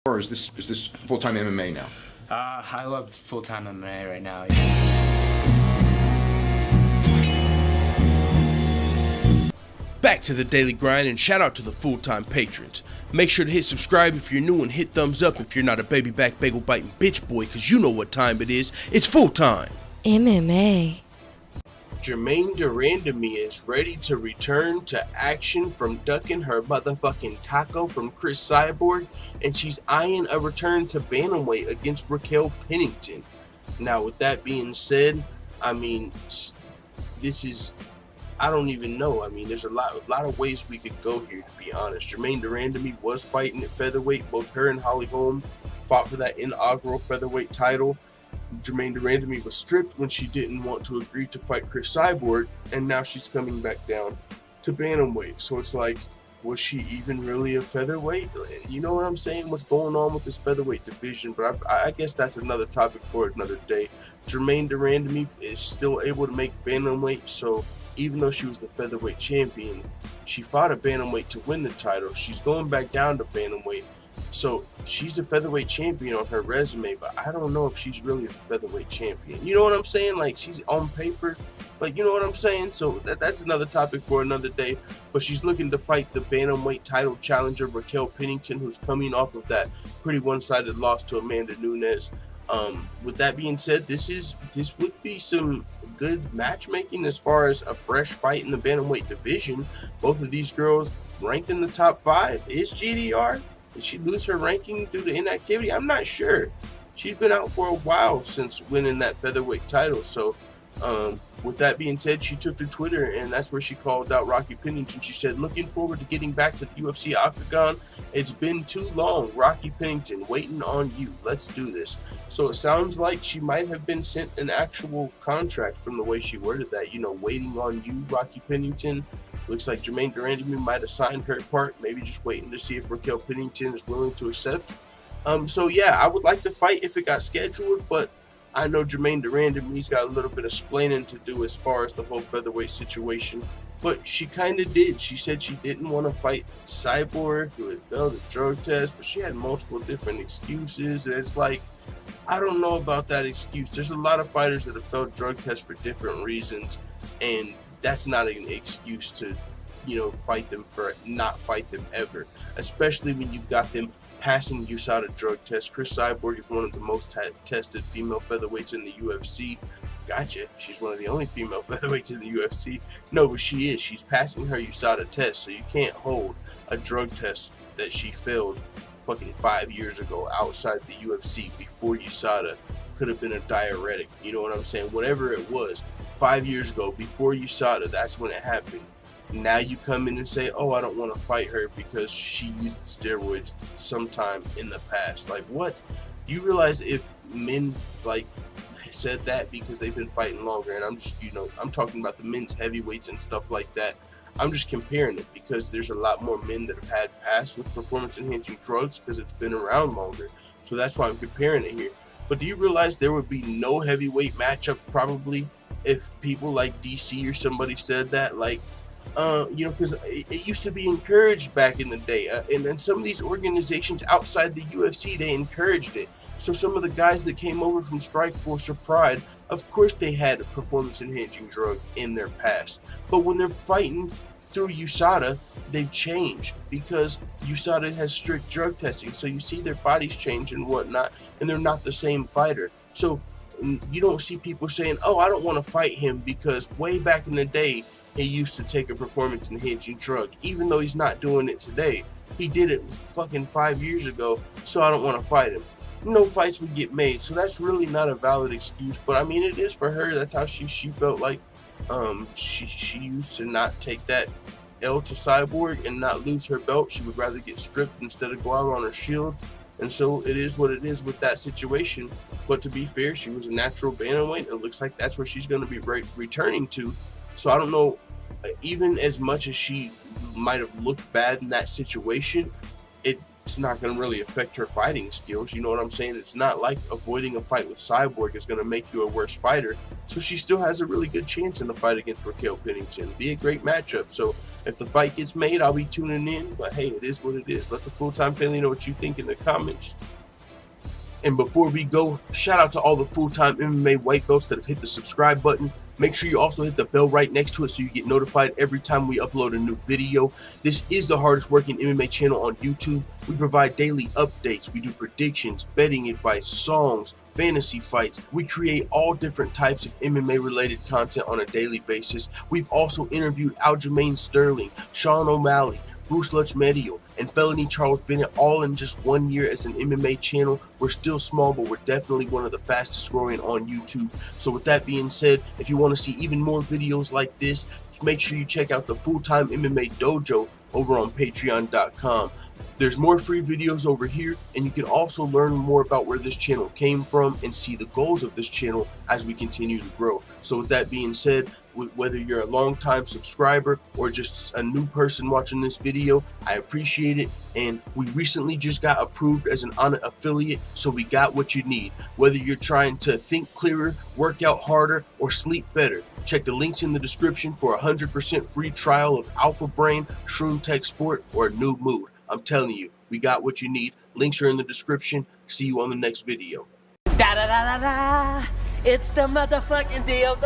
or is this full-time MMA now? I love full-time MMA right now. Back to the daily grind, and shout out to the full-time patrons. Make sure to hit subscribe if you're new and hit thumbs up if you're not a baby back bagel biting bitch boy, cause you know what time it is. It's full-time MMA. Germaine De Randamie is ready to return to action from ducking her motherfucking taco from Chris Cyborg, and she's eyeing a return to bantamweight against Raquel Pennington. Now, with that being said, I mean, this is, I don't even know. I mean, there's a lot of ways we could go here, to be honest. Germaine De Randamie was fighting at featherweight. Both her and Holly Holm fought for that inaugural featherweight title. Germaine De Randamie was stripped when she didn't want to agree to fight Chris Cyborg, and now she's coming back down to bantamweight. So it's like, was she even really a featherweight? You know what I'm saying? What's going on with this featherweight division? But I guess that's another topic for another day. Germaine De Randamie is still able to make bantamweight, so even though she was the featherweight champion, she fought a bantamweight to win the title. She's going back down to bantamweight. So she's a featherweight champion on her resume, but I don't know if she's really a featherweight champion. You know what I'm saying? Like, she's on paper, but you know what I'm saying? So that's another topic for another day. But she's looking to fight the bantamweight title challenger, Raquel Pennington, who's coming off of that pretty one-sided loss to Amanda Nunes. With that being said, this would be some good matchmaking as far as a fresh fight in the bantamweight division. Both of these girls ranked in the top 5. Is GDR? Did she lose her ranking due to inactivity? I'm not sure. She's been out for a while since winning that featherweight title. So, with that being said, she took to Twitter, and that's where she called out Raquel Pennington. She said, "Looking forward to getting back to the UFC octagon. It's been too long. Raquel Pennington, waiting on you. Let's do this." So it sounds like she might have been sent an actual contract from the way she worded that. You know, waiting on you, Raquel Pennington. Looks like Germaine De Randamie might have signed her part, maybe just waiting to see if Raquel Pennington is willing to accept. So yeah, I would like to fight if it got scheduled, but I know Germaine De Randamie's got a little bit of splaining to do as far as the whole featherweight situation, but she kind of did. She said she didn't want to fight Cyborg, who had failed a drug test, but she had multiple different excuses, and it's like, I don't know about that excuse. There's a lot of fighters that have failed drug tests for different reasons, and that's not an excuse to, you know, not fight them ever, especially when you got them passing USADA drug tests. Chris Cyborg is one of the most tested female featherweights in the UFC. Gotcha. She's one of the only female featherweights in the UFC. No, but she is. She's passing her USADA test, so you can't hold a drug test that she failed fucking 5 years ago outside the UFC before USADA. Could have been a diuretic. You know what I'm saying? Whatever it was. 5 years ago, before USADA, that's when it happened. Now you come in and say, oh, I don't want to fight her because she used steroids sometime in the past. Like, what? You realize if men, like, said that because they've been fighting longer, and I'm just, you know, I'm talking about the men's heavyweights and stuff like that. I'm just comparing it because there's a lot more men that have had past with performance-enhancing drugs because it's been around longer. So that's why I'm comparing it here. But do you realize there would be no heavyweight matchups probably if people like DC or somebody said that? Like, you know, because it used to be encouraged back in the day. And some of these organizations outside the UFC, they encouraged it. So some of the guys that came over from Strikeforce or Pride, of course they had a performance-enhancing drug in their past. But when they're fighting through USADA, they've changed because USADA has strict drug testing. So you see their bodies change and whatnot, and they're not the same fighter. So you don't see people saying, oh, I don't want to fight him because way back in the day, he used to take a performance-enhancing drug. Even though he's not doing it today, he did it fucking 5 years ago, so I don't want to fight him. No fights would get made, so that's really not a valid excuse. But I mean, it is for her. That's how she felt like she used to not take that L to Cyborg and not lose her belt. She would rather get stripped instead of go out on her shield. And so it is what it is with that situation. But to be fair, she was a natural bantamweight. It looks like that's where she's going to be returning to. So I don't know, even as much as she might have looked bad in that situation, it's not going to really affect her fighting skills. You know what I'm saying? It's not like avoiding a fight with Cyborg is going to make you a worse fighter. So she still has a really good chance in the fight against Raquel Pennington. Be a great matchup. So if the fight gets made, I'll be tuning in. But hey, it is what it is. Let the full-time family know what you think in the comments. And before we go, shout out to all the full-time MMA white belts that have hit the subscribe button. Make sure you also hit the bell right next to it so you get notified every time we upload a new video. This is the hardest working MMA channel on YouTube. We provide daily updates. We do predictions, betting advice, songs, fantasy fights. We create all different types of MMA related content on a daily basis. We've also interviewed Aljamain Sterling, Sean O'Malley, Bruce Lutch-Medio, and Felony Charles Bennett all in just 1 year as an MMA channel. We're still small, but we're definitely one of the fastest growing on YouTube. So with that being said, if you want to see even more videos like this, make sure you check out the Full-Time MMA Dojo over on patreon.com. There's more free videos over here, and you can also learn more about where this channel came from and see the goals of this channel as we continue to grow. So with that being said, whether you're a long-time subscriber or just a new person watching this video, I appreciate it. And we recently just got approved as an Onnit affiliate, so we got what you need. Whether you're trying to think clearer, work out harder, or sleep better, check the links in the description for a 100% free trial of Alpha Brain, Shroom Tech Sport, or a New Mood. I'm telling you, we got what you need. Links are in the description. See you on the next video. Da da da da da! It's the motherfucking DOG.